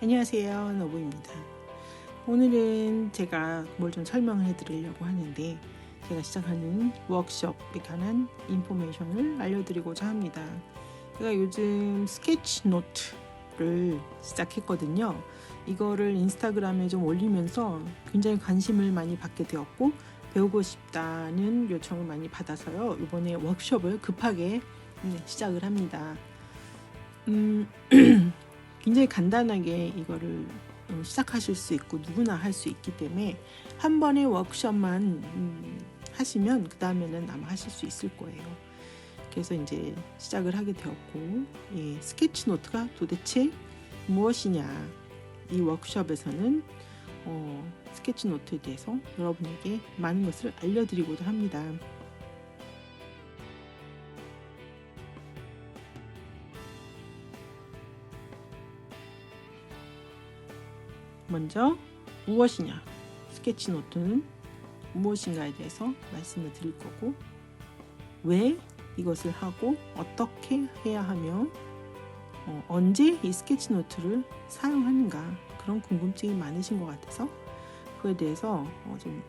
안녕하세요, 노부입니다. 오늘은 제가 뭘 좀 설명해 드리려고 하는데, 제가 시작하는 워크숍에 관한 인포메이션을 알려드리고자 합니다. 제가 요즘 스케치 노트를 시작했거든요. 이거를 인스타그램에 좀 올리면서 굉장히 관심을 많이 받게 되었고, 배우고 싶다는 요청을 많이 받아서요, 이번에 워크숍을 급하게 시작을 합니다. 굉장히 간단하게 이거를 시작하실 수 있고 누구나 할 수 있기 때문에 한 번의 워크숍만 하시면 그 다음에는 아마 하실 수 있을 거예요. 그래서 이제 시작을 하게 되었고, 스케치 노트가 도대체 무엇이냐, 이 워크숍에서는 스케치 노트에 대해서 여러분에게 많은 것을 알려드리고자 합니다. 먼저 무엇이냐, 스케치 노트는 무엇인가에 대해서 말씀을 드릴 거고, 왜 이것을 하고 어떻게 해야 하며 언제 이 스케치 노트를 사용하는가, 그런 궁금증이 많으신 것 같아서 그에 대해서 좀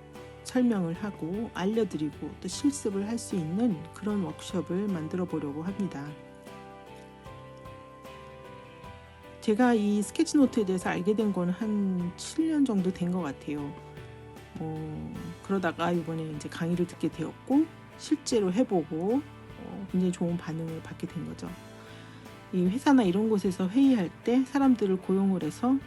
설명을 하고 알려드리고 또 실습을 할 수 있는 그런 워크숍을 만들어 보려고 합니다. 제가 이 스케치 노트에 대해서 알게 된 건 한 7년 정도 된 것 같아요. 그러다가 이번에 이제 강의를 듣게 되었고, 실제로 해보고 굉장히 좋은 반응을 받게 된 거죠. 이 회사나 이런 곳에서 회의할 때 사람들을 고용을 해서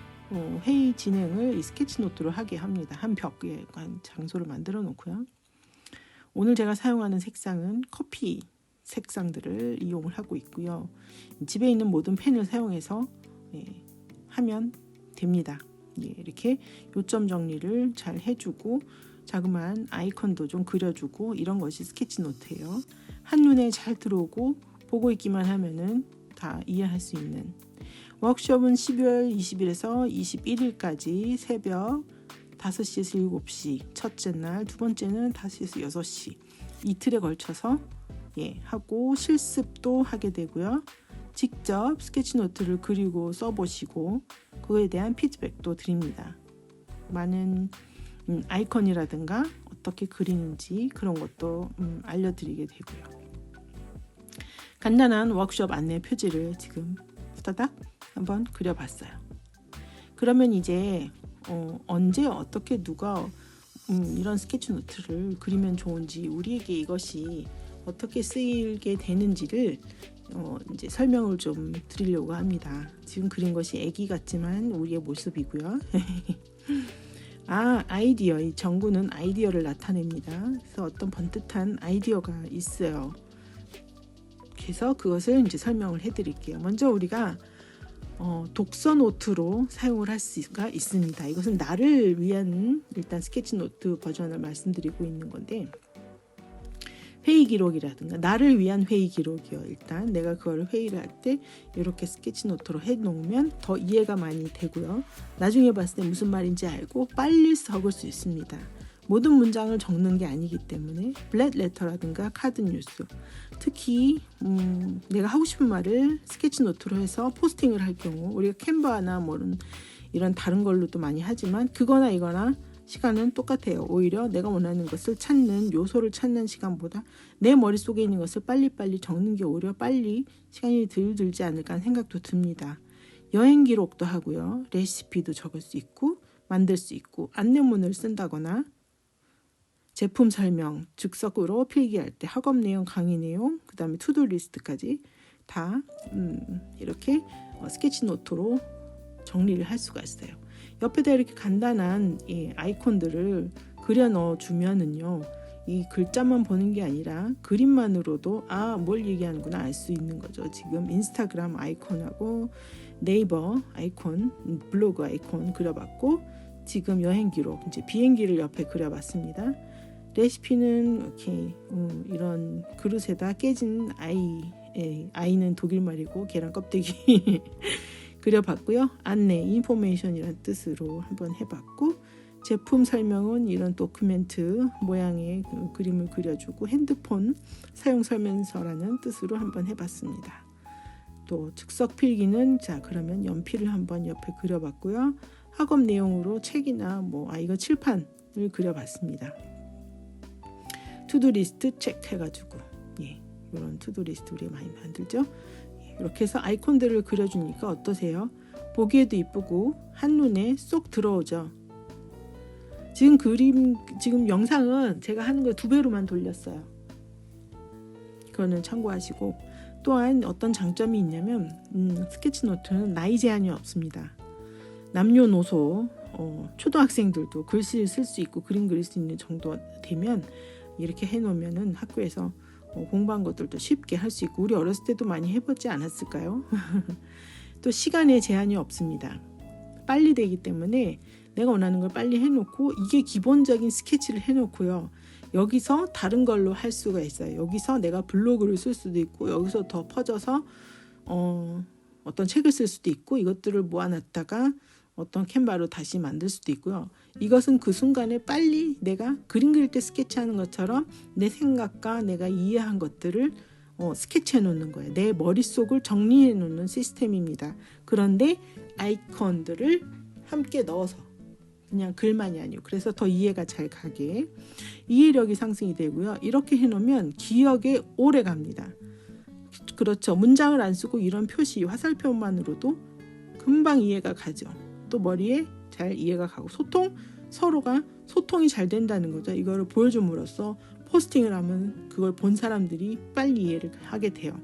회의 진행을 이 스케치 노트로 하게 합니다. 한 벽에 한 장소를 만들어 놓고요. 오늘 제가 사용하는 색상은 커피 색상들을 이용을 하고 있고요. 집에 있는 모든 펜을 사용해서 하면 됩니다. 이렇게 요점 정리를 잘 해주고 자그마한 아이콘도 좀 그려주고, 이런 것이 스케치 노트예요. 한눈에 잘 들어오고 보고 있기만 하면은 다 이해할 수 있는 워크숍은 12월 20일에서 21일까지 새벽 5시에서 7시 첫째 날, 두 번째는 5시에서 6시 이틀에 걸쳐서 하고 실습도 하게 되고요. 직접 스케치 노트를 그리고 써보시고 그거에 대한 피드백도 드립니다. 많은 아이콘이라든가 어떻게 그리는지 그런 것도 알려드리게 되고요. 간단한 워크숍 안내 표지를 지금 후다닥 한번 그려봤어요. 그러면 이제 언제 어떻게 누가 이런 스케치 노트를 그리면 좋은지, 우리에게 이것이 어떻게 쓰이게 되는지를 이제 설명을 좀 드리려고 합니다. 지금 그린 것이 아기 같지만 우리의 모습이고요. 아이디어, 이 전구는 아이디어를 나타냅니다. 그래서 어떤 번듯한 아이디어가 있어요. 그래서 그것을 이제 설명을 해드릴게요. 먼저 우리가 독서 노트로 사용을 할 수가 있습니다. 이것은 나를 위한 일단 스케치 노트 버전을 말씀드리고 있는 건데, 회의 기록이라든가 나를 위한 회의 기록이요. 일단 내가 그걸 회의를 할 때 이렇게 스케치 노트로 해놓으면 더 이해가 많이 되고요. 나중에 봤을 때 무슨 말인지 알고 빨리 적을 수 있습니다. 모든 문장을 적는 게 아니기 때문에 블랙 레터라든가 카드 뉴스, 특히 내가 하고 싶은 말을 스케치 노트로 해서 포스팅을 할 경우, 우리가 캔바나 이런 다른 걸로도 많이 하지만 그거나 이거나 시간은 똑같아요. 오히려 내가 원하는 것을 찾는, 요소를 찾는 시간보다 내 머릿속에 있는 것을 빨리빨리 적는 게 오히려 빨리 시간이 덜 들지 않을까 하는 생각도 듭니다. 여행 기록도 하고요. 레시피도 적을 수 있고 만들 수 있고, 안내문을 쓴다거나 제품 설명, 즉석으로 필기할 때 학업 내용, 강의 내용, 그 다음에 투두 리스트까지 다 이렇게 스케치 노트로 정리를 할 수가 있어요. 옆에다 이렇게 간단한 아이콘들을 그려 넣어 주면은요, 이 글자만 보는 게 아니라 그림만으로도 뭘 얘기하는구나 알 수 있는 거죠. 지금 인스타그램 아이콘하고 네이버 아이콘, 블로그 아이콘 그려봤고, 지금 여행 기록, 이제 비행기를 옆에 그려봤습니다. 레시피는 이렇게 이런 그릇에다 깨진 아이는 독일말이고 계란 껍데기 그려봤고요. 안내, 인포메이션이라는 뜻으로 한번 해봤고, 제품 설명은 이런 도큐멘트 모양의 그림을 그려주고, 핸드폰 사용 설명서라는 뜻으로 한번 해봤습니다. 또 즉석 필기는 자 그러면 연필을 한번 옆에 그려봤고요. 학업 내용으로 책이나 이거 칠판을 그려봤습니다. 투두 리스트 체크해가지고 이런 투두 리스트 우리가 많이 만들죠. 이렇게 해서 아이콘들을 그려주니까 어떠세요? 보기에도 이쁘고 한눈에 쏙 들어오죠. 지금 영상은 제가 하는 거 2배로만 돌렸어요. 그거는 참고하시고, 또한 어떤 장점이 있냐면 스케치노트는 나이 제한이 없습니다. 남녀노소 초등학생들도 글씨를 쓸 수 있고 그림 그릴 수 있는 정도 되면 이렇게 해놓으면은 학교에서 공부한 것들도 쉽게 할 수 있고, 우리 어렸을 때도 많이 해보지 않았을까요? 또 시간에 제한이 없습니다. 빨리 되기 때문에 내가 원하는 걸 빨리 해놓고, 이게 기본적인 스케치를 해놓고요. 여기서 다른 걸로 할 수가 있어요. 여기서 내가 블로그를 쓸 수도 있고, 여기서 더 퍼져서 어떤 책을 쓸 수도 있고, 이것들을 모아놨다가 어떤 캔바로 다시 만들 수도 있고요. 이것은 그 순간에 빨리 내가 그림 그릴 때 스케치하는 것처럼 내 생각과 내가 이해한 것들을 스케치해 놓는 거예요. 내 머릿속을 정리해 놓는 시스템입니다. 그런데 아이콘들을 함께 넣어서 그냥 글만이 아니고, 그래서 더 이해가 잘 가게 이해력이 상승이 되고요. 이렇게 해놓으면 기억에 오래 갑니다. 그렇죠. 문장을 안 쓰고 이런 표시, 화살표만으로도 금방 이해가 가죠. 또 머리에 잘 이해가 가고, 서로가 소통이 잘 된다는 거죠. 이거를 보여줌으로써 포스팅을 하면 그걸 본 사람들이 빨리 이해를 하게 돼요.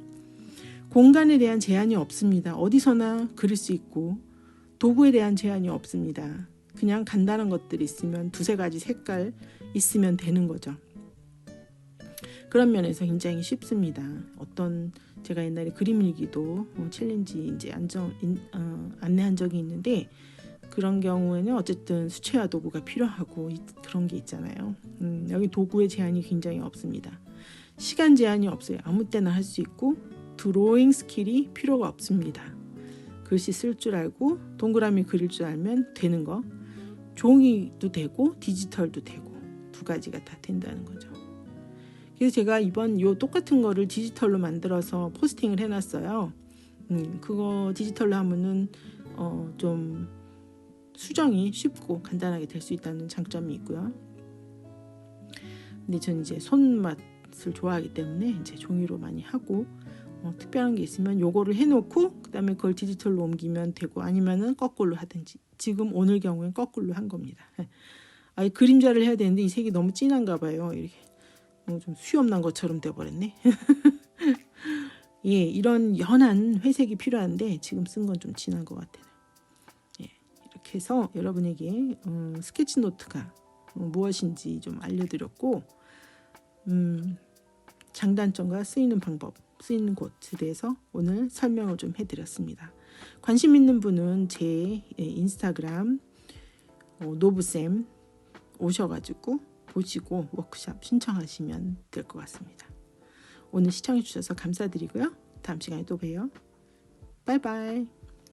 공간에 대한 제한이 없습니다. 어디서나 그릴 수 있고, 도구에 대한 제한이 없습니다. 그냥 간단한 것들이 있으면 2-3가지 색깔 있으면 되는 거죠. 그런 면에서 굉장히 쉽습니다. 제가 옛날에 그림 일기도 챌린지 이제 안내한 적이 있는데, 그런 경우에는 어쨌든 수채화 도구가 필요하고 그런 게 있잖아요. 여기 도구의 제한이 굉장히 없습니다. 시간 제한이 없어요. 아무 때나 할 수 있고, 드로잉 스킬이 필요가 없습니다. 글씨 쓸 줄 알고 동그라미 그릴 줄 알면 되는 거. 종이도 되고 디지털도 되고 2가지가 다 된다는 거죠. 그래서 제가 이번 똑같은 거를 디지털로 만들어서 포스팅을 해놨어요. 그거 디지털로 하면은 좀 수정이 쉽고 간단하게 될 수 있다는 장점이 있고요. 근데 저는 이제 손맛을 좋아하기 때문에 이제 종이로 많이 하고, 특별한 게 있으면 요거를 해놓고 그 다음에 그걸 디지털로 옮기면 되고, 아니면은 거꾸로 하든지. 지금 오늘 경우엔 거꾸로 한 겁니다. 그림자를 해야 되는데 이 색이 너무 진한가 봐요. 이렇게 좀 수염난 것처럼 돼버렸네. 이런 연한 회색이 필요한데 지금 쓴 건 좀 진한 것 같아요. 이렇게 해서 여러분에게 스케치노트가 무엇인지 좀 알려드렸고, 장단점과 쓰이는 방법, 쓰이는 곳에 대해서 오늘 설명을 좀 해드렸습니다. 관심 있는 분은 제 인스타그램 노브쌤 오셔가지고 보시고 워크샵 신청하시면 될 것 같습니다. 오늘 시청해 주셔서 감사드리고요. 다음 시간에 또 봬요. 바이바이.